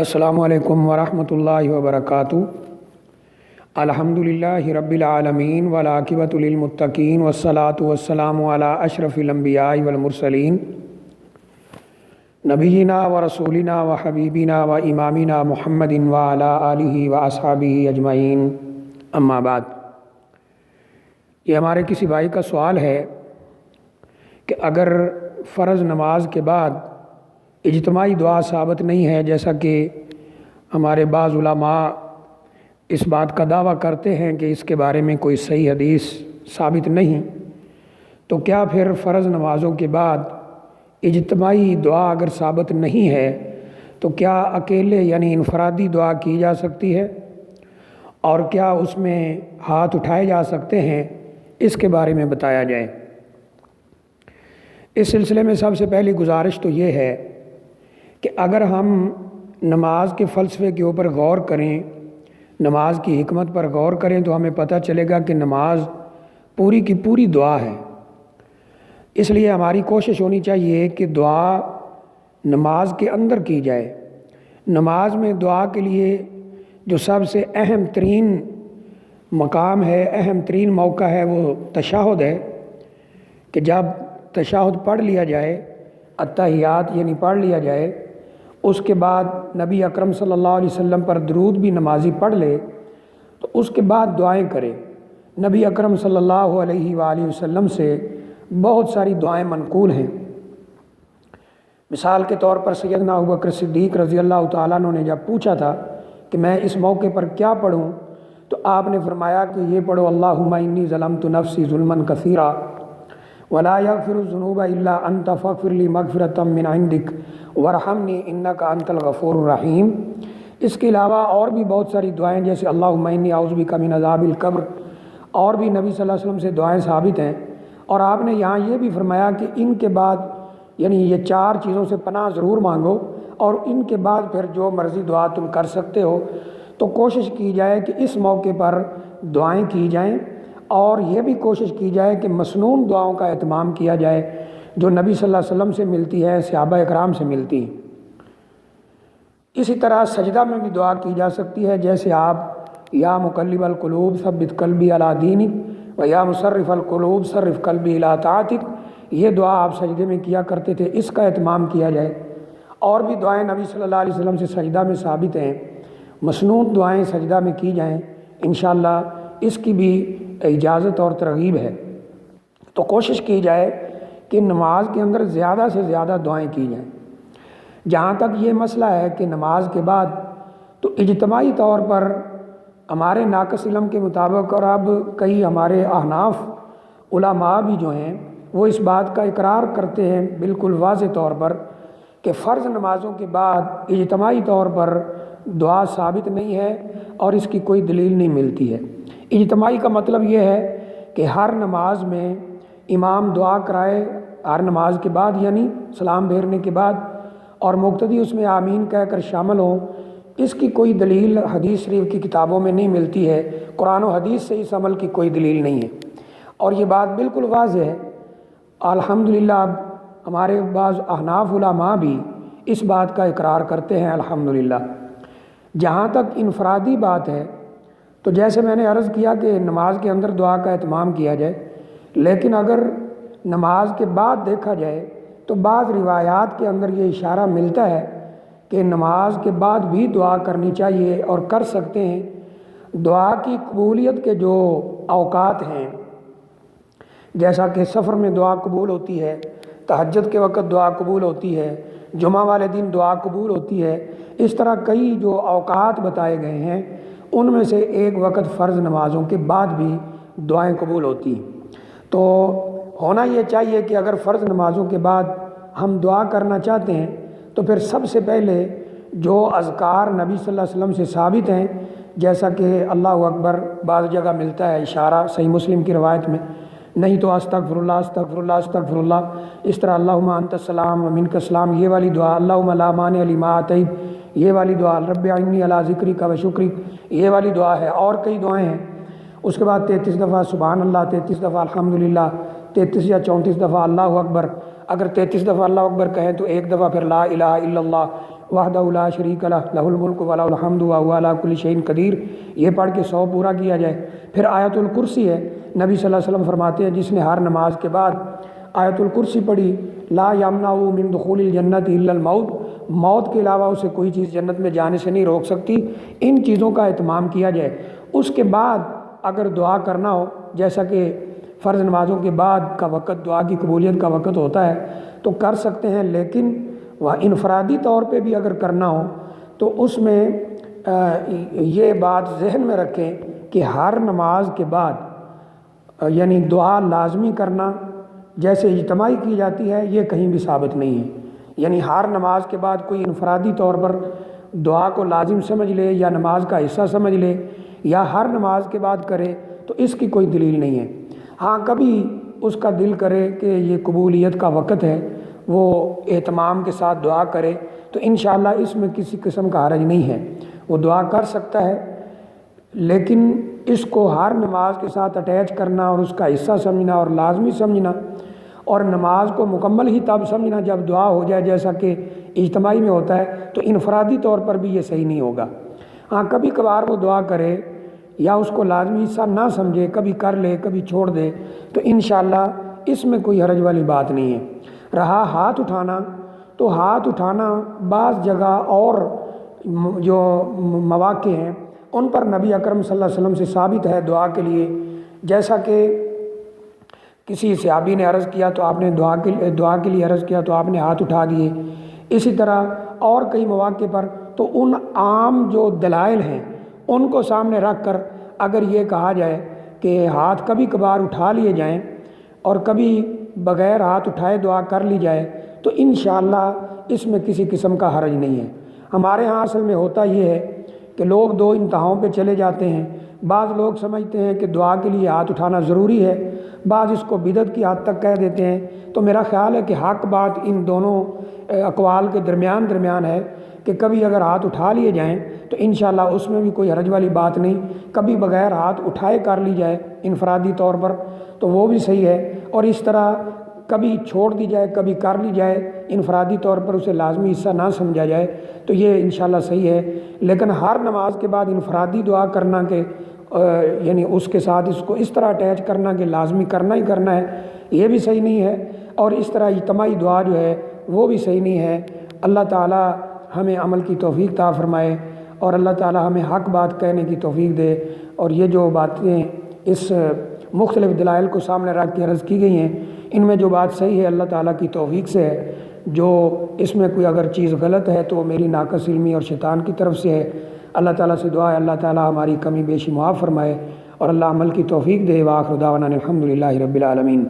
السلام علیکم ورحمۃ اللہ وبرکاتہ۔ الحمدللہ رب العالمین والعاقبۃ للمتقین والصلاۃ والسلام علی اشرف الانبیاء والمرسلین نبینا و رسولنا و حبیبنا و امامنا محمد وعلی آلہ و اصحابہ اجمعین، اما بعد۔ یہ ہمارے کسی بھائی کا سوال ہے کہ اگر فرض نماز کے بعد اجتماعی دعا ثابت نہیں ہے، جیسا کہ ہمارے بعض علماء اس بات کا دعویٰ کرتے ہیں کہ اس کے بارے میں کوئی صحیح حدیث ثابت نہیں، تو کیا پھر فرض نمازوں کے بعد اجتماعی دعا اگر ثابت نہیں ہے تو کیا اکیلے یعنی انفرادی دعا کی جا سکتی ہے، اور کیا اس میں ہاتھ اٹھائے جا سکتے ہیں؟ اس کے بارے میں بتایا جائے۔ اس سلسلے میں سب سے پہلی گزارش تو یہ ہے کہ اگر ہم نماز کے فلسفے کے اوپر غور کریں، نماز کی حکمت پر غور کریں، تو ہمیں پتہ چلے گا کہ نماز پوری کی پوری دعا ہے۔ اس لیے ہماری کوشش ہونی چاہیے کہ دعا نماز کے اندر کی جائے۔ نماز میں دعا کے لیے جو سب سے اہم ترین مقام ہے، اہم ترین موقع ہے، وہ تشہد ہے، کہ جب تشہد پڑھ لیا جائے، التحیات یعنی پڑھ لیا جائے، اس کے بعد نبی اکرم صلی اللہ علیہ وسلم پر درود بھی نمازی پڑھ لے، تو اس کے بعد دعائیں کرے۔ نبی اکرم صلی اللہ علیہ وآلہ وسلم سے بہت ساری دعائیں منقول ہیں۔ مثال کے طور پر سیدنا ابوبکر صدیق رضی اللہ تعالیٰ عنہ نے جب پوچھا تھا کہ میں اس موقع پر کیا پڑھوں، تو آپ نے فرمایا کہ یہ پڑھو، اللہم انی ظلمت نفسی ظلما کثیرا ولا یغفر الذنوب الا انت فاغفر لی مغفرۃ من عندک وارحمنی انک انت الغفور الرحیم۔ اس کے علاوہ اور بھی بہت ساری دعائیں، جیسے اللہم انی اعوذ بک من عذاب القبر، اور بھی نبی صلی اللہ علیہ وسلم سے دعائیں ثابت ہیں۔ اور آپ نے یہاں یہ بھی فرمایا کہ ان کے بعد یعنی یہ چار چیزوں سے پناہ ضرور مانگو، اور ان کے بعد پھر جو مرضی دعا تم کر سکتے ہو۔ تو کوشش کی جائے کہ اس موقع پر دعائیں کی جائیں، اور یہ بھی کوشش کی جائے کہ مسنون دعاؤں کا اہتمام کیا جائے جو نبی صلی اللہ علیہ وسلم سے ملتی ہے، صحابہ اکرام سے ملتی ہیں۔ اسی طرح سجدہ میں بھی دعا کی جا سکتی ہے، جیسے آپ یا مقلب القلوب ثبت قلبی علی دینک و یا مصرف القلوب صرف قلبی الی طاعتک، یہ دعا آپ سجدے میں کیا کرتے تھے، اس کا اہتمام کیا جائے۔ اور بھی دعائیں نبی صلی اللہ علیہ وسلم سے سجدہ میں ثابت ہیں، مسنون دعائیں سجدہ میں کی جائیں، انشاءاللہ اس کی بھی اجازت اور ترغیب ہے۔ تو کوشش کی جائے کہ نماز کے اندر زیادہ سے زیادہ دعائیں کی جائیں۔ جہاں تک یہ مسئلہ ہے کہ نماز کے بعد تو اجتماعی طور پر ہمارے ناقص علم کے مطابق، اور اب کئی ہمارے احناف علماء بھی جو ہیں وہ اس بات کا اقرار کرتے ہیں بالکل واضح طور پر کہ فرض نمازوں کے بعد اجتماعی طور پر دعا ثابت نہیں ہے، اور اس کی کوئی دلیل نہیں ملتی ہے۔ اجتماعی کا مطلب یہ ہے کہ ہر نماز میں امام دعا کرائے، ہر نماز کے بعد یعنی سلام پھیرنے کے بعد، اور مقتدی اس میں آمین کہہ کر شامل ہوں۔ اس کی کوئی دلیل حدیث شریف کی کتابوں میں نہیں ملتی ہے، قرآن و حدیث سے اس عمل کی کوئی دلیل نہیں ہے، اور یہ بات بالکل واضح ہے۔ الحمدللہ اب ہمارے بعض احناف علماء بھی اس بات کا اقرار کرتے ہیں، الحمدللہ۔ جہاں تک انفرادی بات ہے، تو جیسے میں نے عرض کیا کہ نماز کے اندر دعا کا اہتمام کیا جائے، لیکن اگر نماز کے بعد دیکھا جائے تو بعض روایات کے اندر یہ اشارہ ملتا ہے کہ نماز کے بعد بھی دعا کرنی چاہیے، اور کر سکتے ہیں۔ دعا کی قبولیت کے جو اوقات ہیں، جیسا کہ سفر میں دعا قبول ہوتی ہے، تہجد کے وقت دعا قبول ہوتی ہے، جمعہ والے دن دعا قبول ہوتی ہے، اس طرح کئی جو اوقات بتائے گئے ہیں، ان میں سے ایک وقت فرض نمازوں کے بعد بھی دعائیں قبول ہوتی ہیں۔ تو ہونا یہ چاہیے کہ اگر فرض نمازوں کے بعد ہم دعا کرنا چاہتے ہیں تو پھر سب سے پہلے جو اذکار نبی صلی اللہ علیہ وسلم سے ثابت ہیں، جیسا کہ اللہ اکبر بعض جگہ ملتا ہے اشارہ صحیح مسلم کی روایت میں، نہیں تو استغفر اللہ استغفر اللہ استغفر اللہ، اس طرح اللہم انت السلام و منک السلام، یہ والی دعا، اللہم لا مانع لما اعطیت، یہ والی دعا، رب اعنی علی ذکرک و شکرک، یہ والی دعا ہے، اور کئی دعائیں ہیں۔ اس کے بعد 33 دفعہ سبحان اللہ، 33 دفعہ الحمدللہ، 33 یا 34 دفعہ اللہ اکبر۔ اگر 33 دفعہ اللہ اکبر کہیں تو ایک دفعہ پھر لا الہ الا اللہ وحدہ لا شریک لہ لہ الملک و لہ الحمد وہو علی کل شیء قدیر، یہ پڑھ کے 100 پورا کیا جائے۔ پھر آیت الکرسی ہے، نبی صلی اللہ علیہ وسلم فرماتے ہیں جس نے ہر نماز کے بعد آیت الکرسی پڑھی، لا یمنع من دخول الجنت الا الموت، موت کے علاوہ اسے کوئی چیز جنت میں جانے سے نہیں روک سکتی، ان چیزوں کا اہتمام کیا جائے۔ اس کے بعد اگر دعا کرنا ہو، جیسا کہ فرض نمازوں کے بعد کا وقت دعا کی قبولیت کا وقت ہوتا ہے تو کر سکتے ہیں، لیکن وہ انفرادی طور پہ بھی اگر کرنا ہو تو اس میں یہ بات ذہن میں رکھیں کہ ہر نماز کے بعد یعنی دعا لازمی کرنا جیسے اجتماعی کی جاتی ہے یہ کہیں بھی ثابت نہیں ہے۔ یعنی ہر نماز کے بعد کوئی انفرادی طور پر دعا کو لازم سمجھ لے یا نماز کا حصہ سمجھ لے یا ہر نماز کے بعد کرے تو اس کی کوئی دلیل نہیں ہے۔ ہاں کبھی اس کا دل کرے کہ یہ قبولیت کا وقت ہے، وہ اہتمام کے ساتھ دعا کرے تو انشاءاللہ اس میں کسی قسم کا حرج نہیں ہے، وہ دعا کر سکتا ہے، لیکن اس کو ہر نماز کے ساتھ اٹیچ کرنا اور اس کا حصہ سمجھنا اور لازمی سمجھنا اور نماز کو مکمل ہی تب سمجھنا جب دعا ہو جائے جیسا کہ اجتماعی میں ہوتا ہے، تو انفرادی طور پر بھی یہ صحیح نہیں ہوگا۔ ہاں کبھی کبھار وہ دعا کرے یا اس کو لازمی حصہ نہ سمجھے، کبھی کر لے کبھی چھوڑ دے تو انشاءاللہ اس میں کوئی حرج والی بات نہیں ہے۔ رہا ہاتھ اٹھانا، تو ہاتھ اٹھانا بعض جگہ اور جو مواقع ہیں ان پر نبی اکرم صلی اللہ علیہ وسلم سے ثابت ہے دعا کے لیے، جیسا کہ کسی صحابی نے عرض کیا تو آپ نے دعا کے لیے عرض کیا تو آپ نے ہاتھ اٹھا دیے۔ اسی طرح اور کئی مواقع پر تو ان عام جو دلائل ہیں ان کو سامنے رکھ کر اگر یہ کہا جائے کہ ہاتھ کبھی کبھار اٹھا لیے جائیں اور کبھی بغیر ہاتھ اٹھائے دعا کر لی جائے تو انشاءاللہ اس میں کسی قسم کا حرج نہیں ہے۔ ہمارے ہاں اصل میں ہوتا یہ ہے کہ لوگ دو انتہاؤں پہ چلے جاتے ہیں، بعض لوگ سمجھتے ہیں کہ دعا کے لیے ہاتھ اٹھانا ضروری ہے، بعض اس کو بدعت کی حد تک کہہ دیتے ہیں۔ تو میرا خیال ہے کہ حق بات ان دونوں اقوال کے درمیان ہے کہ کبھی اگر ہاتھ اٹھا لیے جائیں تو انشاءاللہ اس میں بھی کوئی حرج والی بات نہیں، کبھی بغیر ہاتھ اٹھائے کر لی جائے انفرادی طور پر تو وہ بھی صحیح ہے، اور اس طرح کبھی چھوڑ دی جائے کبھی کر لی جائے انفرادی طور پر اسے لازمی حصہ نہ سمجھا جائے تو یہ انشاءاللہ صحیح ہے۔ لیکن ہر نماز کے بعد انفرادی دعا کرنا کہ یعنی اس کے ساتھ اس کو اس طرح اٹیچ کرنا کہ لازمی کرنا ہی کرنا ہے یہ بھی صحیح نہیں ہے، اور اس طرح اجتماعی دعا جو ہے وہ بھی صحیح نہیں ہے۔ اللہ تعالی ہمیں عمل کی توفیق عطا فرمائے اور اللہ تعالی ہمیں حق بات کہنے کی توفیق دے، اور یہ جو باتیں اس مختلف دلائل کو سامنے رکھ کے عرض کی گئی ہیں ان میں جو بات صحیح ہے اللہ تعالیٰ کی توفیق سے ہے، جو اس میں کوئی اگر چیز غلط ہے تو میری ناقص علمی اور شیطان کی طرف سے ہے۔ اللہ تعالیٰ سے دعا ہے اللہ تعالیٰ ہماری کمی بیشی معاف فرمائے اور اللہ عمل کی توفیق دے۔ وآخر دعوانا الحمدللہ رب العالمین۔